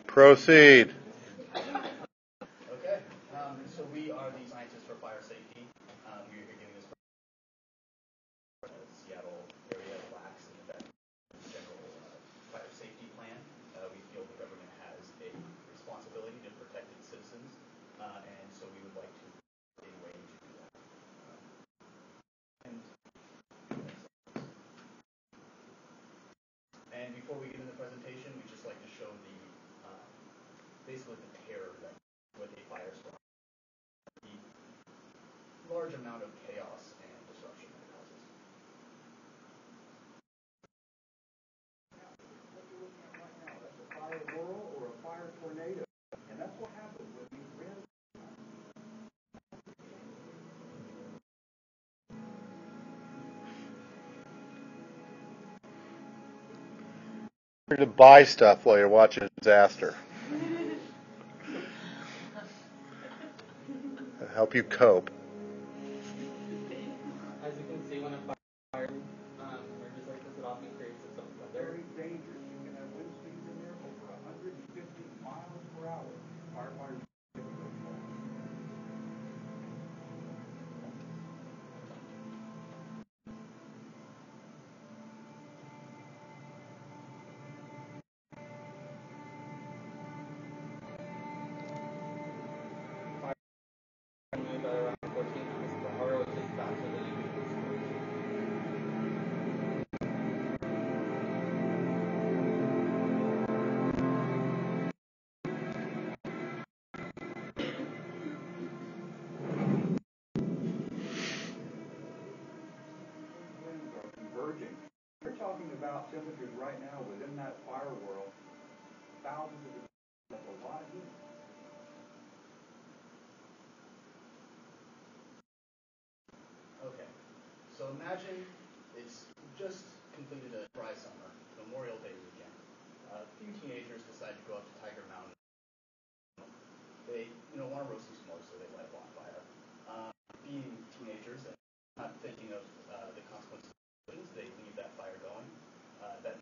Proceed. Okay, so we are the scientists for fire safety. We are here giving this Seattle area lacks in general fire safety plan. We feel the government has a responsibility to protect its citizens, and so we would like to find a way to do that. And before we get into the presentation, we'd just like to show the basically the terror that with a firestorm, the large amount of chaos and disruption that it causes. What you're looking at right now, that's a fire whirl or a fire tornado, and that's what happens when these winds. To buy stuff while you're watching a disaster. It'll help you cope. As you can see, when a fire emerges like this, it often creates its own weather. Very dangerous. You can have wind speeds in there over 150 miles per hour. Firefighters. Move at around 14 miles per hour, which is faster than a human speed. Winds are converging. We're talking about temperatures right now within that fire whirl, thousands of degrees. That's a lot of heat. Okay, so imagine it's just completed a dry summer, Memorial Day weekend. A few teenagers decide to go up to Tiger Mountain. They, want to roast some s'mores, so they light a bonfire. Being teenagers and not thinking of the consequences, they leave that fire going. That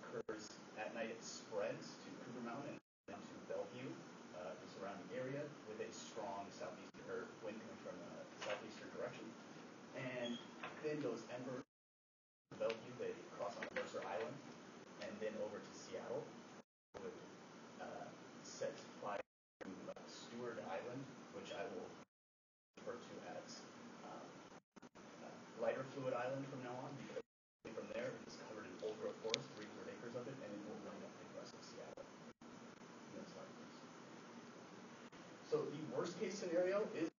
occurs at night. It spreads to Cougar Mountain and to Bellevue, the surrounding area, with a strong southeastern wind coming from a southeastern direction. And then those embers to Bellevue, they cross on Mercer Island, and then over to Seattle, would set fire to Stewart Island, which I will refer to as lighter fluid island from now on, because from there it is covered in old growth forest, 300 acres of it, and it will light up the rest of Seattle. So the worst case scenario is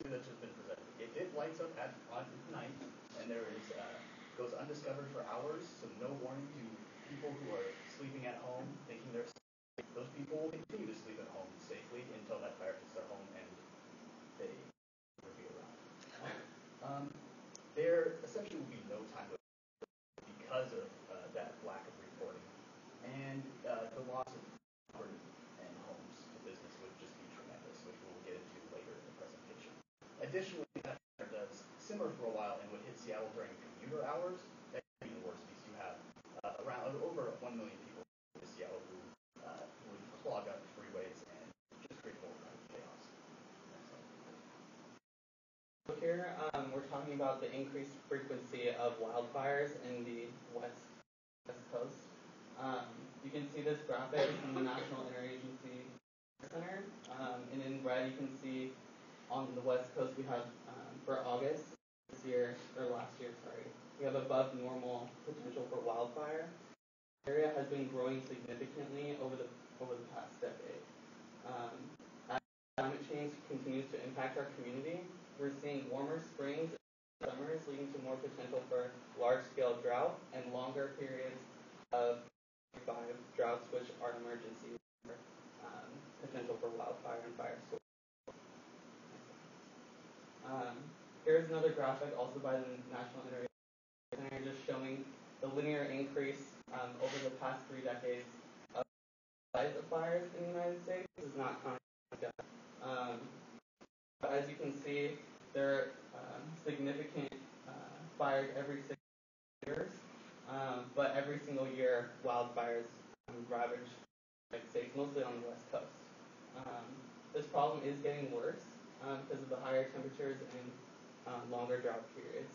that's just been presented. If it lights up at night and there is goes undiscovered for hours, so no warning to people who are sleeping at home, thinking they're safe, those people will continue to sleep at home safely until that fire hits their home and they will be around. There essentially will be no time because of that lack of reporting, and the loss of property and homes to business would just be tremendous, which we'll get into later in the presentation. Additionally, that fire does simmer for a while and would hit Seattle during commuter hours. That would be the worst because you have around over 1 million people in Seattle who would clog up freeways and just create a whole kind of chaos. So here we're talking about the increased frequency of wildfires in the west coast. You can see this graphic from the National Interagency Center, and in red you can see on the west coast we have for August this year, or last year, sorry, we have above normal potential for wildfire. The area has been growing significantly over the past decade. As climate change continues to impact our community, we're seeing warmer springs and summers, leading to more potential for large-scale drought and longer periods of droughts, which are emergencies for potential for wildfire and firestorm. Here's another graphic, also by the National Interagency Center, just showing the linear increase over the past 3 decades of the size of fires in the United States. This is not counting. But as you can see, there are significant fires every 6 years, but every single year wildfires ravage United States, mostly on the West Coast. This problem is getting worse because of the higher temperatures and longer drought periods.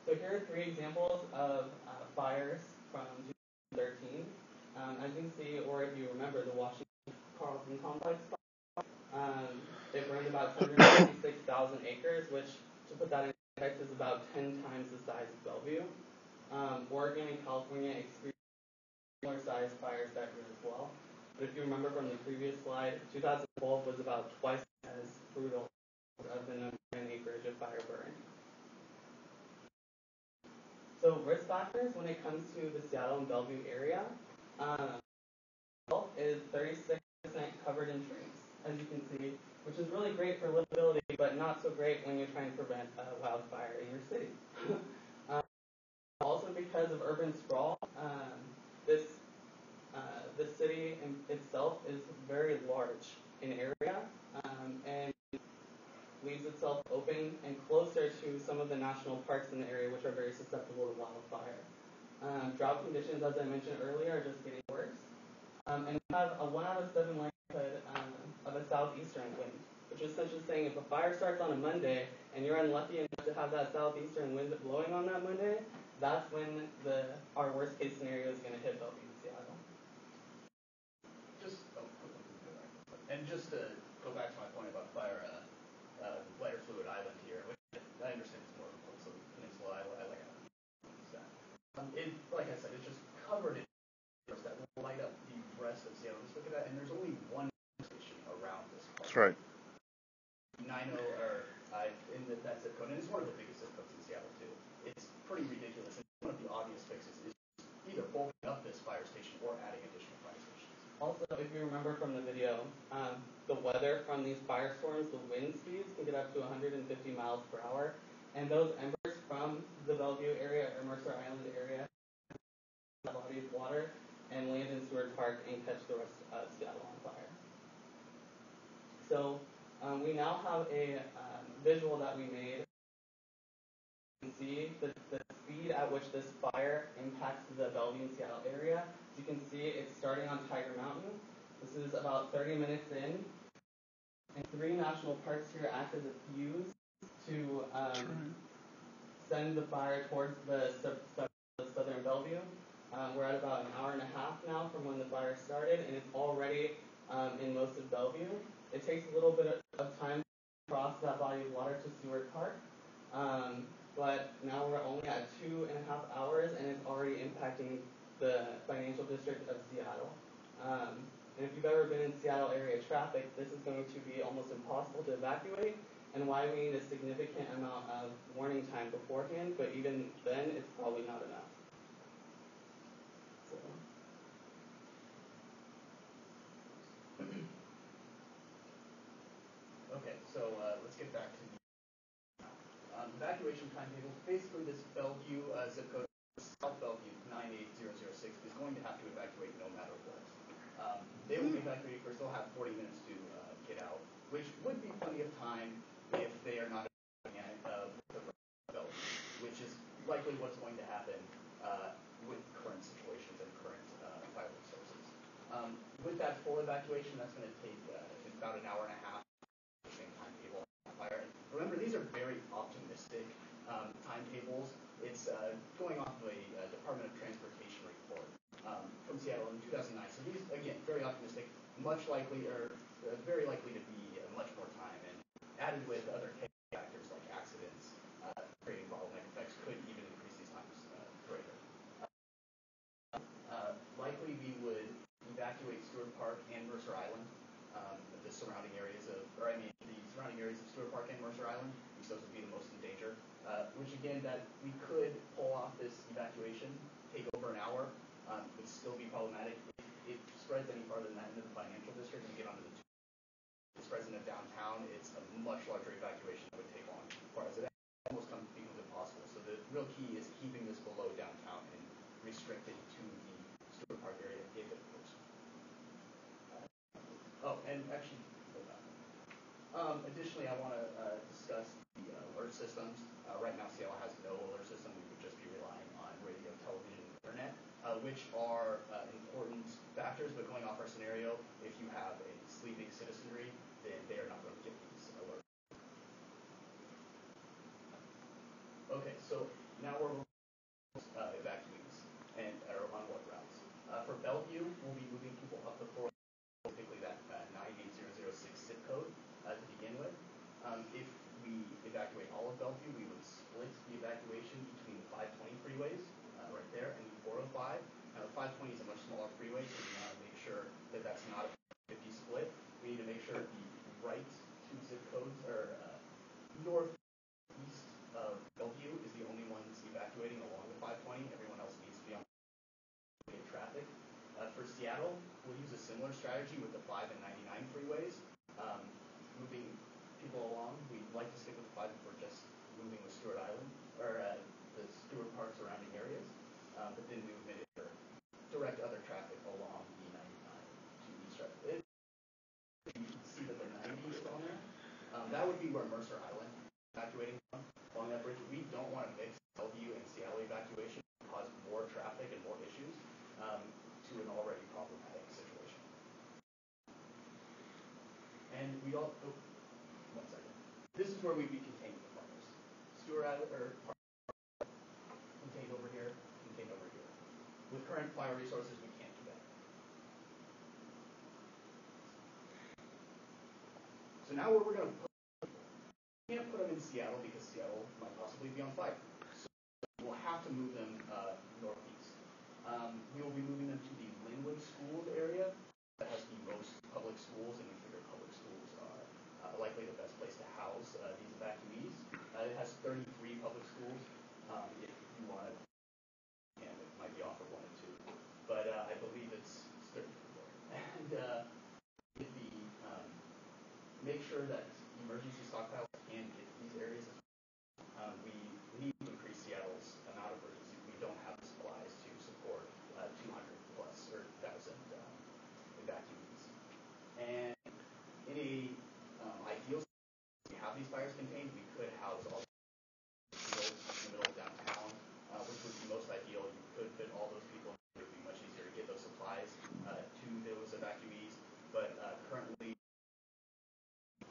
So here are 3 examples of fires from 2013. As you can see, or if you remember, the Washington Carlson complex fire, it burned about 256,000 acres, which, to put that in context, is about 10 times the size of Bellevue. Oregon and California experienced similar sized fires that year as well. But if you remember from the previous slide, 2012 was about twice as brutal of the number and acreage of fire burned. So risk factors when it comes to the Seattle and Bellevue area is 36% covered in trees, as you can see, which is really great for livability, but not so great when you're trying to prevent a wildfire in your city. Also because of urban sprawl, the city itself is very large in area and leaves itself open and closer to some of the national parks in the area, which are very susceptible to wildfire. Drought conditions, as I mentioned earlier, are just getting worse. And we have a 1 out of 7 likelihood of a southeastern wind, which is essentially saying if a fire starts on a Monday and you're unlucky enough to have that southeastern wind blowing on that Monday, that's when our worst case scenario is going to hit Bellevue and Seattle. Just to go back to my point about fire, lighter fluid island here, which I understand is more of a coastal peninsula. I like how it use that. Like I said, it's just covered in that will light up the rest of Seattle. Just look at that, and there's only one station around this park. That's right. 90 or in that zip code, and it's one of the biggest zip codes in Seattle too. It's pretty ridiculous, and one of the obvious fixes is either bulking up this fire station or adding additional fire stations. Also, if you remember from the video, the weather from these firestorms, the wind speeds can get up to 150 miles per hour, and those embers from the Bellevue area or Mercer Island area a body of water and land in Seward Park and catch the rest of Seattle on fire. So we now have a visual that we made. You can see the speed at which this fire impacts the Bellevue and Seattle area. As you can see, it's starting on Tiger Mountain. This is about 30 minutes in. And 3 national parks here act as a fuse to send the fire towards the southern Bellevue. We're at about an hour and a half now from when the fire started, and it's already in most of Bellevue. It takes a little bit of time to cross that body of water to Seward Park, but now we're only at 2.5 hours, and it's already impacting the financial district of Seattle. And if you've ever been in Seattle area traffic, this is going to be almost impossible to evacuate, and why we need a significant amount of warning time beforehand, but even then, it's probably not enough. Okay, so let's get back to evacuation timetables. Basically, this Bellevue zip code, South Bellevue 98006, is going to have to evacuate no matter what. They will be evacuated first. They'll have 40 minutes to get out, which would be plenty of time if they are not evacuating Bellevue, which is likely what's going to happen with current situations and current fire sources. With that full evacuation, that's going to take about an hour and a half. Same timetable on fire. And remember, these are very optimistic timetables. It's going off of a Department of Transportation report from Seattle in 2009. So these, again, very optimistic, much likely, or very likely to be much more time. And added with other factors like accidents, creating bottleneck effects, could even increase these times greater. Likely, we would evacuate Seward Park and Mercer Island. The surrounding areas of Seward Park and Mercer Island, because those would be the most in danger. Which again, that we could pull off this evacuation, take over an hour, would still be problematic. If it spreads any farther than that into the financial district and get onto the it spreads into downtown, it's a much larger evacuation that would take long. So that almost becomes impossible. So the real key is keeping this below downtown and restricted to the Seward Park area if it works. And actually, additionally, I want to discuss the alert systems. Right now, Seattle has no alert system. We would just be relying on radio, television, internet, which are important factors, but going off our scenario, if you have a sleeping citizenry, then they are not going to get these alerts. Okay, so now we're evacuees and are on what routes. For Bellevue, we'll be moving people up the floor, typically that 98006 zip code to begin with. If we evacuate all of Bellevue, we would split the evacuation between the 520 freeways right there and the 405. Now the 520 is a much smaller freeway, so we want to make sure that that's not a 50 split. We need to make sure the right two zip codes are northeast of Bellevue is the only ones evacuating along the 520. Everyone else needs to be on traffic. For Seattle, we'll use a similar strategy with the 5 and 99 freeways. Moving people along, we'd like to stick with the 5 if we're just moving with Stewart Island, or the Stewart Park surrounding areas, but then we would direct other traffic along the 99 to east. You can see that the 90 is on there. That would be where Mercer Island is evacuating from, along that bridge. We don't want to mix Bellevue and Seattle evacuation and cause more traffic and more issues to an already problematic situation. And we all, one second. This is where we'd be containing the fires. Stewart Island, or contained over here, contained over here. With current fire resources, we can't do that. So now where we're going to put them, we can't put them in Seattle because Seattle might possibly be on fire. So we'll have to move them northeast. We will be moving them to the Linwood Schools area. That has the most public schools, and we figure public schools are likely the best place to house these evacuees. It has 33 public schools. If you want to, and it might be off of 1 and 2, but I believe it's 34. And make sure that emergency stockpiles can get to these areas. We need to increase Seattle's amount of urgency. We don't have the supplies to support 200 plus or 1,000 evacuees. And in a ideal situation, we have these fires contained, we could house all the fields in the middle of downtown, which would be most ideal. You could fit all those people. It would be much easier to get those supplies to those evacuees. But currently,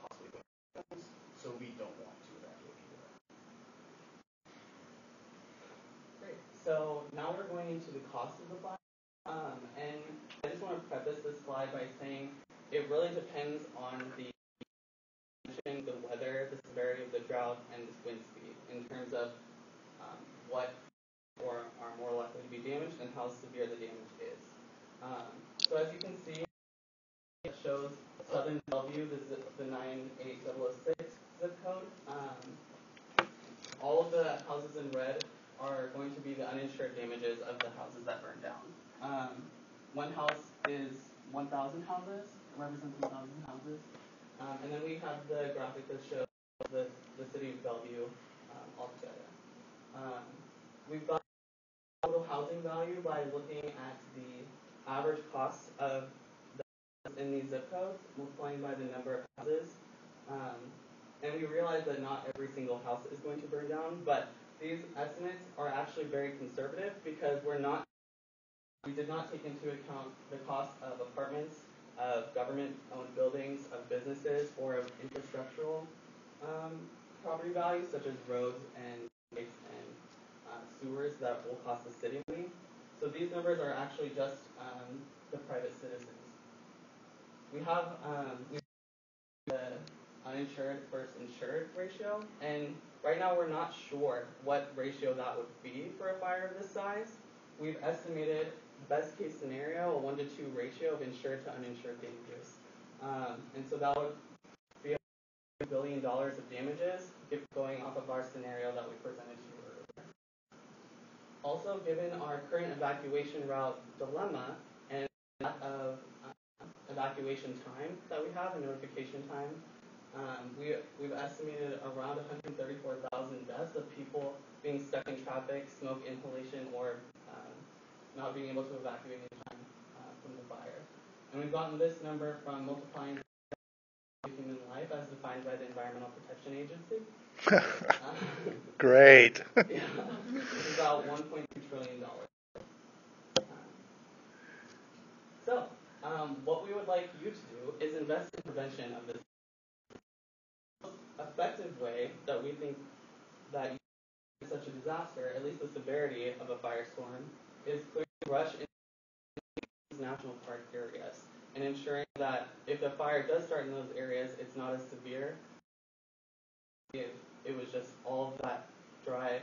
possibly so we don't want to evacuate people. Great. So now we're going into the cost of the fire. And I just want to preface this slide by saying it really depends on the weather, the severity of the drought, and the wind speed in terms of what or are more likely to be damaged and how severe the damage is. So as you can see, it shows Southern Bellevue, the 98006 zip code. All of the houses in red are going to be the uninsured damages of the houses that burned down. One house is 1,000 houses, represents 1,000 houses. And then we have the graphic that shows the city of Bellevue altogether. We've got total housing value by looking at the average cost of the houses in these zip codes, multiplying by the number of houses. And we realize that not every single house is going to burn down, but these estimates are actually very conservative because we did not take into account the cost of apartments, of government-owned buildings, of businesses, or of infrastructural property values such as roads and lakes and sewers that will cost the city money. So these numbers are actually just the private citizens. We have the uninsured versus insured ratio, and right now we're not sure what ratio that would be for a fire of this size. We've estimated best case scenario, a 1-to-2 ratio of insured to uninsured damages. And so that would be $1 billion of damages going off of our scenario that we presented to you earlier. Also, given our current evacuation route dilemma and that of evacuation time that we have and notification time, we've estimated around 134,000 deaths of people being stuck in traffic, smoke inhalation, or not being able to evacuate in time from the fire. And we've gotten this number from multiplying human life as defined by the Environmental Protection Agency. Great. Yeah, it's about $1.2 trillion. What we would like you to do is invest in prevention of this effective way that we think that such a disaster, at least the severity of a firestorm, is clearing brush in these national park areas and ensuring that if the fire does start in those areas, it's not as severe. It was just all of that dry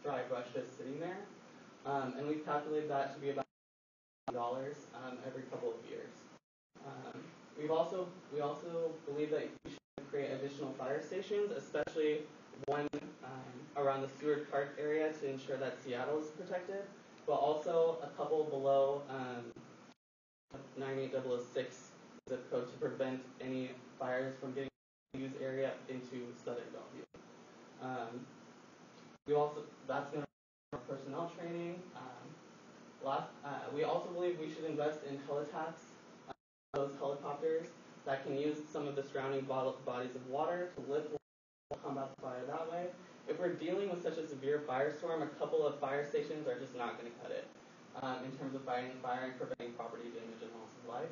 brush just sitting there, and we've calculated that to be about $100 every couple of years. We also believe that we should create additional fire stations, especially one around the Seward Park area to ensure that Seattle is protected, but also a couple below 98006 zip code to prevent any fires from getting use area into southern Bellevue. That's going to be personnel training. We also believe we should invest in helitax, those helicopters that can use some of the surrounding bodies of water to lift water, combat the fire that way. If we're dealing with such a severe firestorm, a couple of fire stations are just not going to cut it in terms of fighting fire and preventing property damage and loss of life.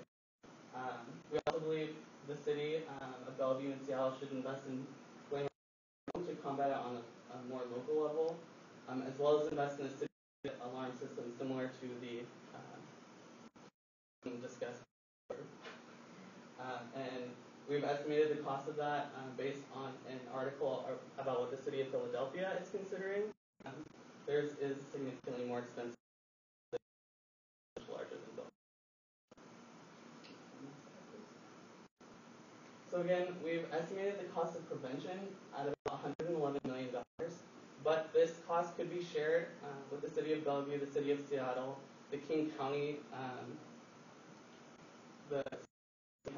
We also believe the city of Bellevue and Seattle should invest in flame to combat it on a more local level, as well as invest in a city alarm system similar to the discussed. And we've estimated the cost of that based on an article about what the city of Philadelphia is considering. Theirs is significantly more expensive, much larger than Bellevue. So again, we've estimated the cost of prevention at about $111 million, but this cost could be shared with the city of Bellevue, the city of Seattle, the King County,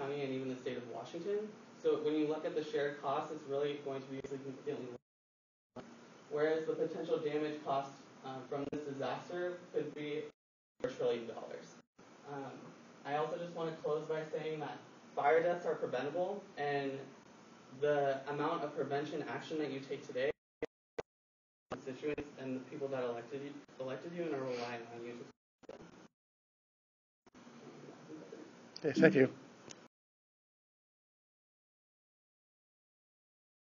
and even the state of Washington. So when you look at the shared cost, it's really going to be significantly less. Whereas the potential damage cost from this disaster could be $4 trillion. I also just want to close by saying that fire deaths are preventable, and the amount of prevention action that you take today, constituents and the people that elected you and are relying on you to. Okay, thank you.